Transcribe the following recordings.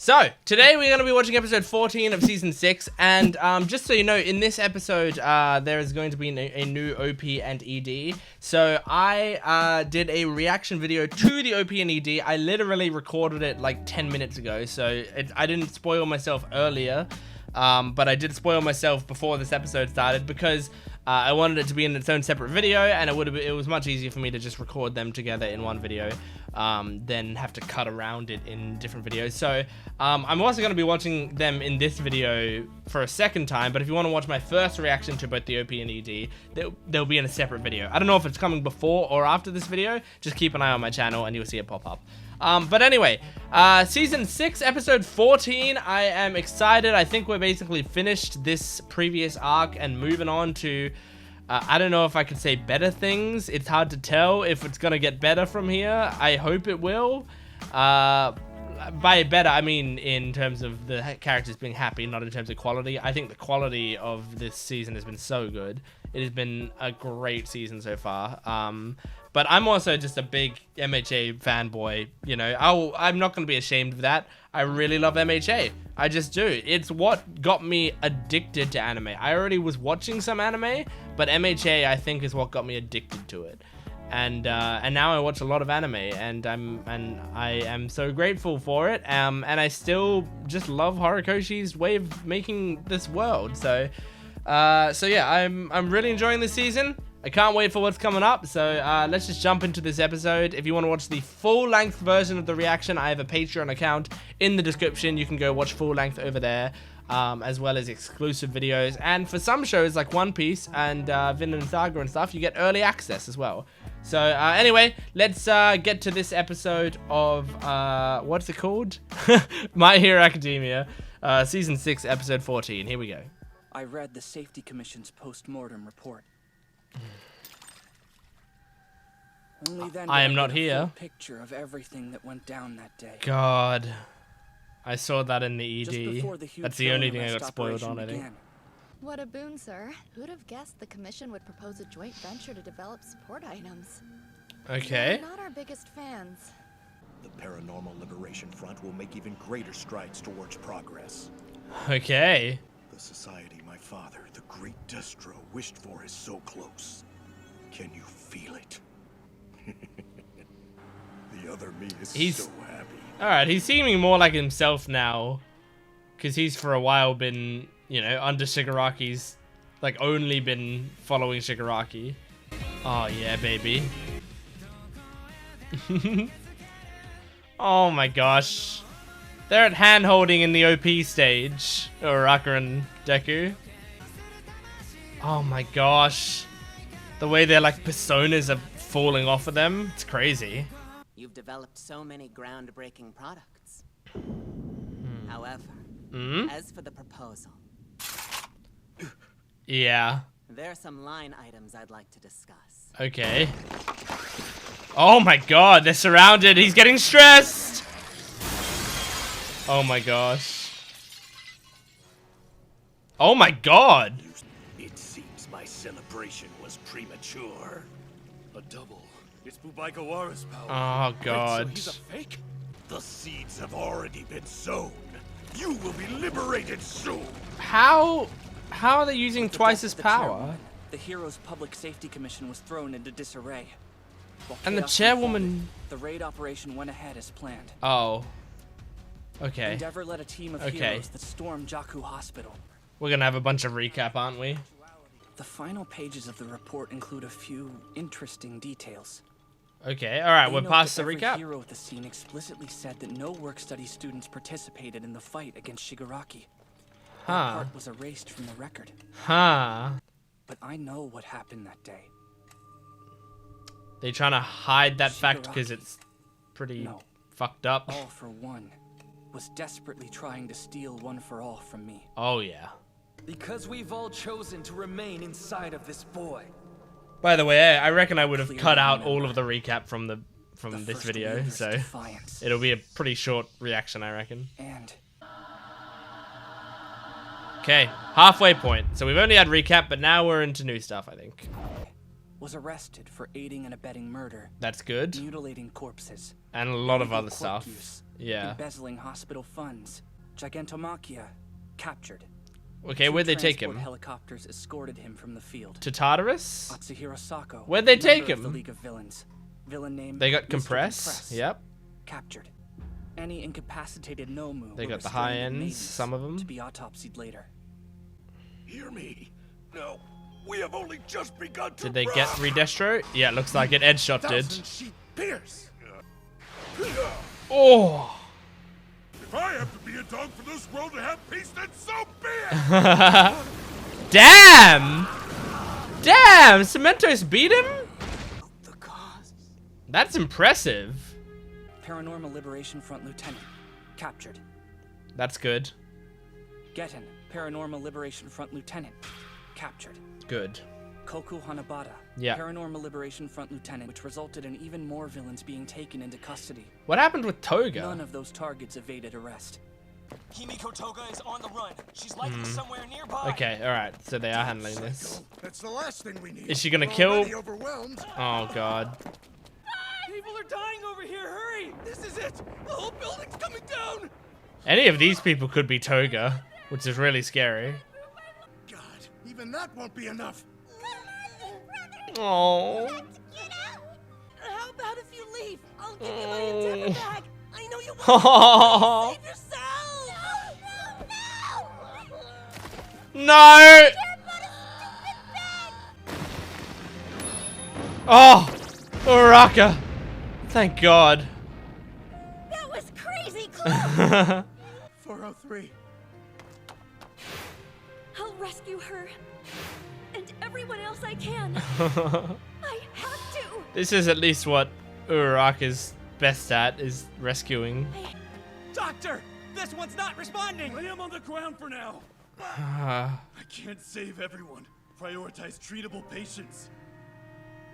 So, today we're going to be watching episode 14 of Season 6, and just so you know, in this episode, there is going to be a new OP and ED. So, I did a reaction video to the OP and ED. I literally recorded it like 10 minutes ago, so I didn't spoil myself earlier, but I did spoil myself before this episode started because I wanted it to be in its own separate video, and it was much easier for me to just record them together in one video than have to cut around it in different videos. So I'm also going to be watching them in this video for a second time, but if you want to watch my first reaction to both the OP and ED, they'll be in a separate video. I don't know if it's coming before or after this video. Just keep an eye on my channel and you'll see it pop up. But anyway, Season 6, Episode 14, I am excited. I think we're basically finished this previous arc and moving on to, I don't know if I could say better things. It's hard to tell if it's going to get better from here. I hope it will. By better, I mean in terms of the characters being happy, not in terms of quality. I think the quality of this season has been so good. It has been a great season so far. But I'm also just a big MHA fanboy, you know. I'm not going to be ashamed of that. I really love MHA. I just do. It's what got me addicted to anime. I already was watching some anime, but MHA, I think, is what got me addicted to it. And now I watch a lot of anime, and I am so grateful for it. And I still just love Horikoshi's way of making this world. So yeah, I'm really enjoying this season. I can't wait for what's coming up, so let's just jump into this episode. If you want to watch the full-length version of the reaction, I have a Patreon account in the description. You can go watch full-length over there, as well as exclusive videos. And for some shows like One Piece and Vinland Saga and stuff, you get early access as well. So anyway, let's get to this episode of, what's it called? My Hero Academia, Season 6, Episode 14. Here we go. I read the Safety Commission's post-mortem report. Only then I am not get a here. full picture of everything that went down that day. God, I saw that in the Just ED. before the huge That's the only thing I drone got spoiled arrest on, I think. began. What a boon, sir. Who'd have guessed the Commission would propose a joint venture to develop support items? Okay. We're not our biggest fans. The Paranormal Liberation Front will make even greater strides towards progress. Okay. The society my father, the great Destro, wished for is so close. Can you feel it? The other me is so happy. Alright, he's seeming more like himself now. Because he's for a while been, you know, under Shigaraki's, like, only been following Shigaraki. Oh, yeah, baby. Oh my gosh. They're at hand-holding in the OP stage. Uraraka and Deku. Oh my gosh. The way their, like, personas are falling off of them. It's crazy. You've developed so many groundbreaking products. However, as for the proposal, Yeah. there are some line items I'd like to discuss. Okay. Oh my god, they're surrounded. He's getting stressed. Oh my gosh. Oh my god. It seems my celebration was premature. A double. It's Bubaikawara's power. Oh god. Wait, so he's a fake? The seeds have already been sown. You will be liberated soon. How are they using With the twice death his of the power? chairwoman, the Heroes Public Safety Commission was thrown into disarray. While And the chaos chairwoman... unfolded, the raid operation went ahead as planned. Oh. Okay. Endeavor led a team of Okay. heroes that stormed Jaku Hospital. We're gonna have a bunch of recap, aren't we? The final pages of the report include a few interesting details. Okay, alright, They we're note past that the every recap. hero at the scene explicitly said that no work-study students participated in the fight against Shigaraki. That Huh. part was erased from the record. Huh. But I know what happened that day. They trying to hide that fact because Shigaraki. it's pretty No. fucked up. All for One was desperately trying to steal One for All from me. Oh yeah. Because we've all chosen to remain inside of this boy. By the way, I reckon I would have Clearly cut out remember. all of the recap from The this first video, leader's so defiance. it'll be a pretty short reaction, I reckon. And Okay, halfway point. So we've only had recap, but now we're into new stuff, I think. was arrested for aiding and abetting murder, That's good. mutilating corpses, And a lot of illegal other court stuff. use, Yeah. Embezzling hospital funds. Gigantomachia. Captured. Okay, where'd they take Transport him? Helicopters escorted him from the field. To Tartarus? Atsuhiro Sako. Where'd they take member of him? The League of Villains. Villain name. They got Mr. Compress? Yep. Captured. Any incapacitated Nomu. They were got the restrained high in ends, maidens some of them. To be autopsied later. Hear me. No, we have only just begun to Did they get Redestro? Yeah, it looks like it. Edshot did. Sheep pierce. Oh! If I have to be a dog for this world to have peace, then so be it! Damn! Damn! Cementos beat him? The cause. That's impressive. Paranormal Liberation Front Lieutenant. Captured. That's good. Getten. Paranormal Liberation Front Lieutenant. Captured. Good. Koku Hanabata. Yeah. Paranormal Liberation Front Lieutenant, which resulted in even more villains being taken into custody. What happened with None Toga? of those targets evaded arrest. Himiko Toga is on the run. She's likely somewhere nearby. Okay, alright. So they are handling this. That's the last thing we need. Is she gonna We're kill? already overwhelmed. Oh god. People are dying over here. Hurry! This is it. The whole building's coming down. Any of these people could be Toga, which is really scary. God, even that won't be enough. Oh. How about if you leave? I'll give you my antenna back. I know you want Oh. to save yourself. No, no, no. No! Oh! Uraraka! Thank God. That was crazy close. 403. I'll rescue her and everyone else I can. I have to. This is at least what Uraraka's best at, is rescuing. Doctor, this one's not responding. Lay him on the ground for now. I can't save everyone. Prioritize treatable patients.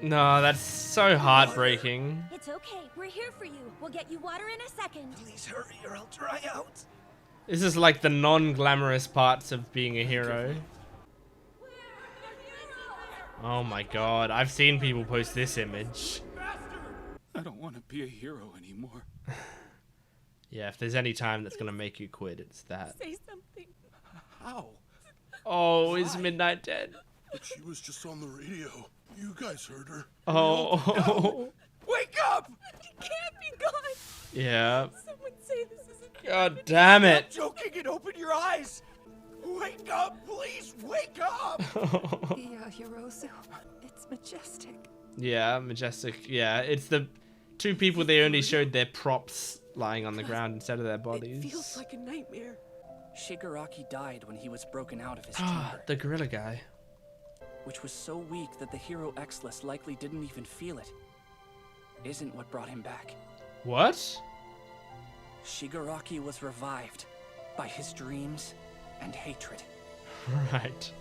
No, that's so heartbreaking. It's okay. We're here for you. We'll get you water in a second. Please hurry or I'll dry out. This is like the non-glamorous parts of being a hero. Oh my god, I've seen people post this image. I don't want to be a hero anymore. Yeah, if there's any time that's gonna make you quit, it's that. Say something. How? Oh, is Midnight dead? But she was just on the radio. You guys heard her. Oh. Wake up! It can't be gone. Yeah. Someone say this isn't. God damn it. Joking and open your eyes. Wake up, please. Wake up. Yeah, Hirozu. It's majestic. Yeah, majestic. Yeah, it's the two people they only showed their props lying on the ground instead of their bodies. It feels like a nightmare. Shigaraki died when he was broken out of his chamber, The gorilla guy. which was so weak that the Hero X-less likely didn't even feel it. Isn't what brought him back. What? Shigaraki was revived by his dreams and hatred. Right.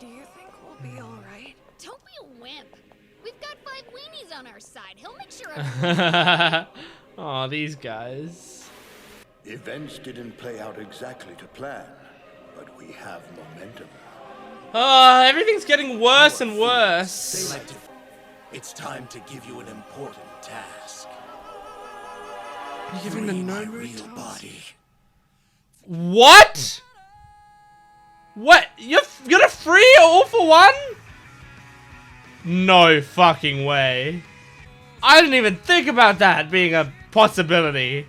Do you think we'll be alright? Don't be a wimp. We've got 5 weenies on our side. He'll make sure Oh, these guys. Events didn't play out exactly to plan, but we have momentum. Oh, everything's getting worse and worse. Selective. It's time to give you an important task. You're giving the Free my no real body. What? What? You're gonna free it all for one? No fucking way. I didn't even think about that being a possibility.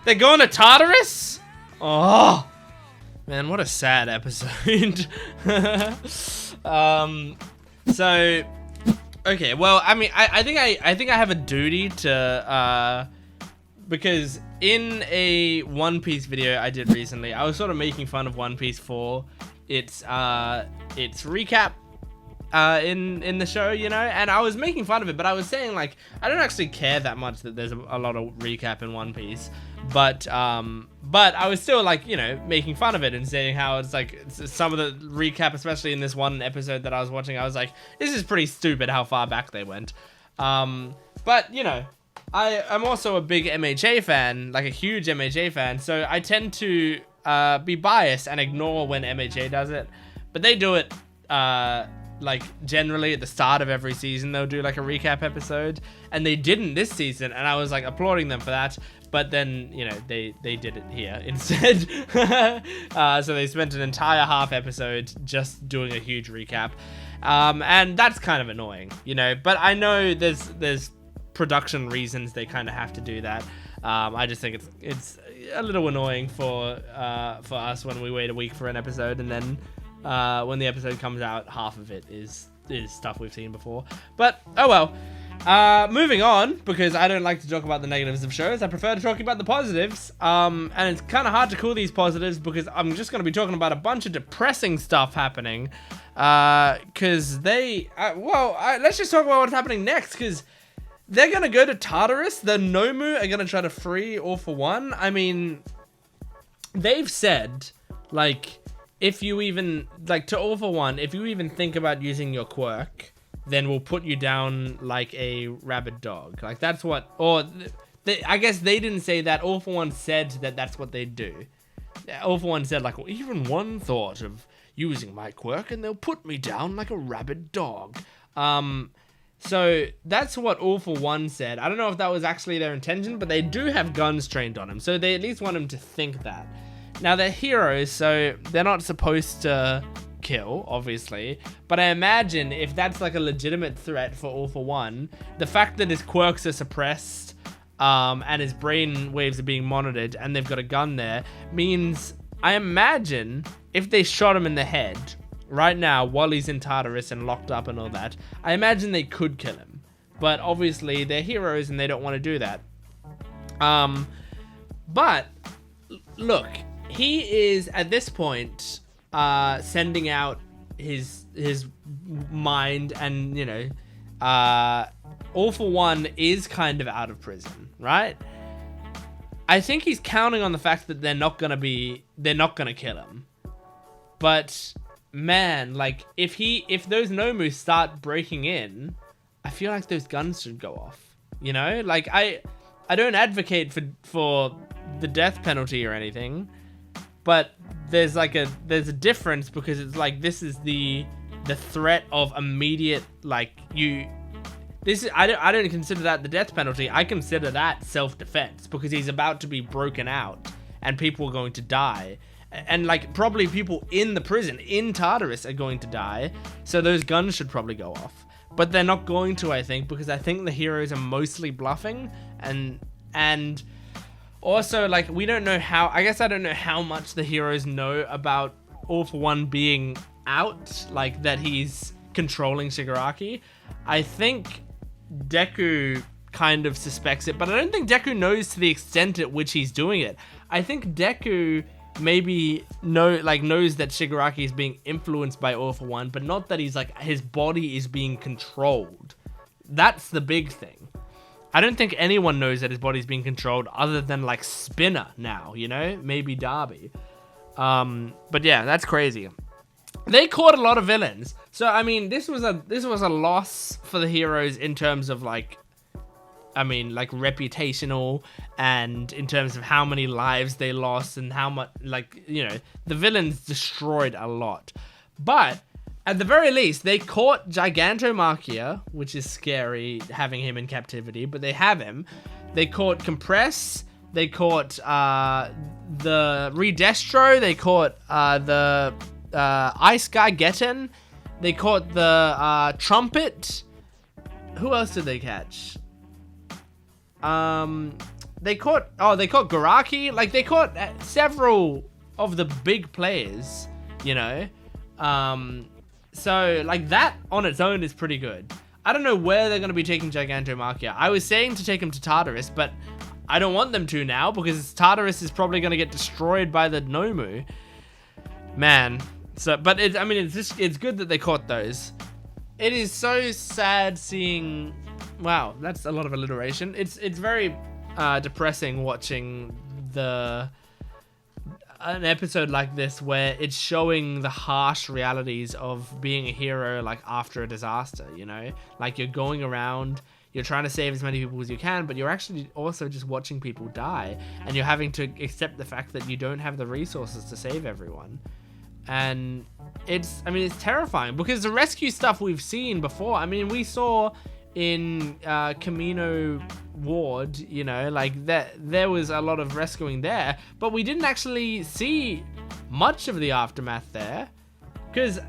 They're going to Tartarus? Oh. Man, what a sad episode. So okay, well, I mean, I think I have a duty to because in a One Piece video I did recently, I was sort of making fun of One Piece for its recap in the show, you know, and I was making fun of it, but I was saying, like, I don't actually care that much that there's a lot of recap in One Piece, but I was still, like, you know, making fun of it and saying how it's like some of the recap, especially in this one episode that I was watching, I was like, this is pretty stupid how far back they went. But you know, I'm also a big MHA fan, like a huge MHA fan, so I tend to be biased and ignore when MHA does it, but they do it like generally at the start of every season. They'll do like a recap episode, and they didn't this season, and I was like applauding them for that. But then, you know, they did it here instead. So they spent an entire half episode just doing a huge recap. And that's kind of annoying, you know. But I know there's production reasons they kind of have to do that. I just think it's a little annoying for us when we wait a week for an episode, and then when the episode comes out, half of it is stuff we've seen before. But oh well. Moving on, because I don't like to talk about the negatives of shows. I prefer to talk about the positives. And it's kind of hard to call these positives because I'm just going to be talking about a bunch of depressing stuff happening. Because let's just talk about what's happening next, because they're going to go to Tartarus. The Nomu are going to try to free All For One. I mean, they've said, like, if you even, like, to All For One, if you even think about using your quirk, then we'll put you down like a rabid dog. Like, that's what, or I guess they didn't say that. All For One said that that's what they'd do. All For One said, like, well, even one thought of using my quirk and they'll put me down like a rabid dog. So that's what All For One said. I don't know if that was actually their intention, but they do have guns trained on him, so they at least want him to think that. Now, they're heroes, so they're not supposed to kill, obviously, but I imagine if that's like a legitimate threat for All For One, the fact that his quirks are suppressed and his brain waves are being monitored and they've got a gun there means, I imagine, if they shot him in the head right now while he's in Tartarus and locked up and all that, I imagine they could kill him, but obviously they're heroes and they don't want to do that. But look, he is at this point sending out his mind, and, you know, All For One is kind of out of prison, right? I think he's counting on the fact that they're not gonna kill him. But man, like, if those Nomu start breaking in, I feel like those guns should go off. You know, like, I don't advocate for the death penalty or anything, but there's a difference, because it's like, this is the threat of immediate, like, I don't consider that the death penalty. I consider that self-defense, because he's about to be broken out and people are going to die, and like probably people in the prison in Tartarus are going to die, so those guns should probably go off. But they're not going to, I think, because I think the heroes are mostly bluffing, and also, like, we don't know how, I guess I don't know how much the heroes know about All For One being out, like, that he's controlling Shigaraki. I think Deku kind of suspects it, but I don't think Deku knows to the extent at which he's doing it. I think Deku maybe knows that Shigaraki is being influenced by All For One, but not that he's, like, his body is being controlled. That's the big thing. I don't think anyone knows that his body's being controlled other than, like, Spinner now, you know? Maybe Darby. But yeah, that's crazy. They caught a lot of villains. So, I mean, this was a loss for the heroes in terms of, like, I mean, like, reputational, and in terms of how many lives they lost and how much, like, you know, the villains destroyed a lot. But at the very least, they caught Gigantomachia, which is scary having him in captivity, but they have him. They caught Compress. They caught the Redestro. They caught the Ice Guy Getten. They caught the Trumpet. Who else did they catch? They caught Garaki. Like, they caught several of the big players, you know. So, like, that on its own is pretty good. I don't know where they're going to be taking Gigantomachia. I was saying to take him to Tartarus, but I don't want them to now, because Tartarus is probably going to get destroyed by the Nomu. Man. So, but it's good that they caught those. It is so sad seeing... Wow, that's a lot of alliteration. It's very depressing watching an episode like this, where it's showing the harsh realities of being a hero, like, after a disaster, you know? Like, you're going around, you're trying to save as many people as you can, but you're actually also just watching people die, and you're having to accept the fact that you don't have the resources to save everyone. And it's terrifying, because the rescue stuff we've seen before, I mean, we saw in Camino Ward, you know, like there was a lot of rescuing there, but we didn't actually see much of the aftermath there, because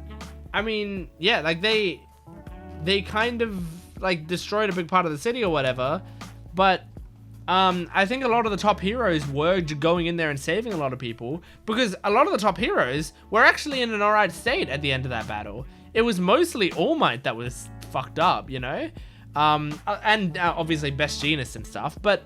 I mean, yeah, like they kind of like destroyed a big part of the city or whatever, but I think a lot of the top heroes were going in there and saving a lot of people, because a lot of the top heroes were actually in an alright state at the end of that battle. It was mostly All Might that was fucked up, you know, and obviously Best Jeanist and stuff, but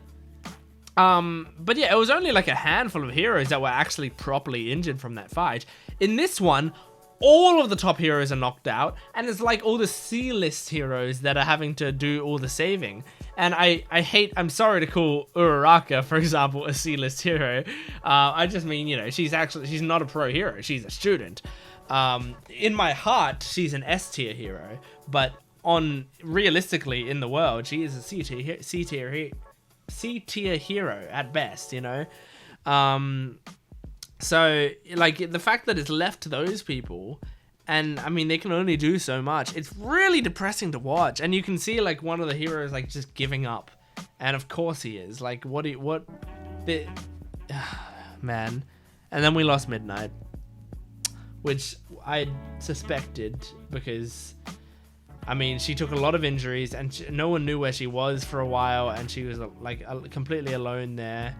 yeah, it was only like a handful of heroes that were actually properly injured from that fight. In this one, all of the top heroes are knocked out, and it's like all the C-list heroes that are having to do all the saving. And I'm sorry to call Uraraka, for example, a C-list hero. I just mean, you know, she's not a pro hero, she's a student. In my heart, she's an S-tier hero, but realistically in the world, she is a C-tier hero at best, you know? So, like, the fact that it's left to those people, and, I mean, they can only do so much, it's really depressing to watch. And you can see, like, one of the heroes, like, just giving up. And of course he is. Like, man. And then we lost Midnight, which I suspected, because, I mean, she took a lot of injuries, and no one knew where she was for a while, and she was, like, completely alone there.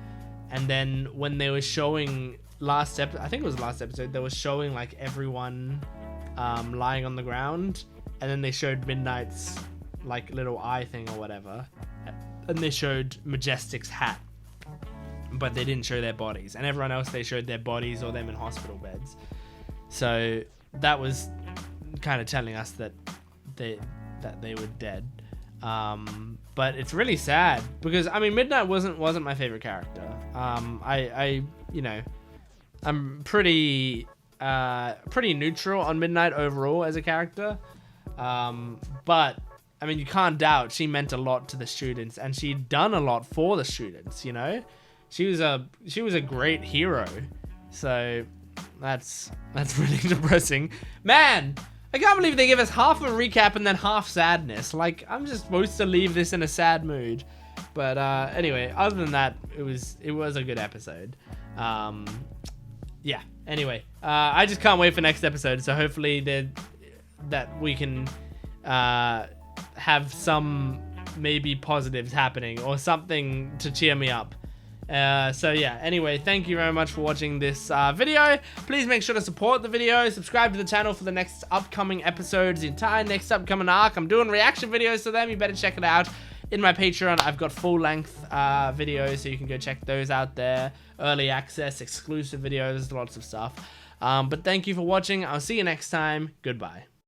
And then when they were showing I think it was last episode, they were showing like everyone lying on the ground, and then they showed Midnight's like little eye thing or whatever, and they showed Majestic's hat, but they didn't show their bodies, and everyone else they showed their bodies or them in hospital beds. So that was kind of telling us that they were dead. But it's really sad, because I mean, Midnight wasn't my favorite character. I you know, I'm pretty neutral on Midnight overall as a character. But I mean, you can't doubt she meant a lot to the students, and she'd done a lot for the students, you know? She was a great hero. So that's really depressing. Man, I can't believe they give us half a recap and then half sadness. Like, I'm just supposed to leave this in a sad mood. But anyway, other than that, it was a good episode. Yeah, anyway, I just can't wait for next episode. So hopefully that we can have some maybe positives happening, or something to cheer me up. So yeah, anyway, thank you very much for watching this video. Please make sure to support the video, subscribe to the channel for the next upcoming episodes, the entire next upcoming arc. I'm doing reaction videos to them, you better check it out. In my Patreon, I've got full-length videos, so you can go check those out there. Early access, exclusive videos, lots of stuff. But thank you for watching. I'll see you next time. Goodbye.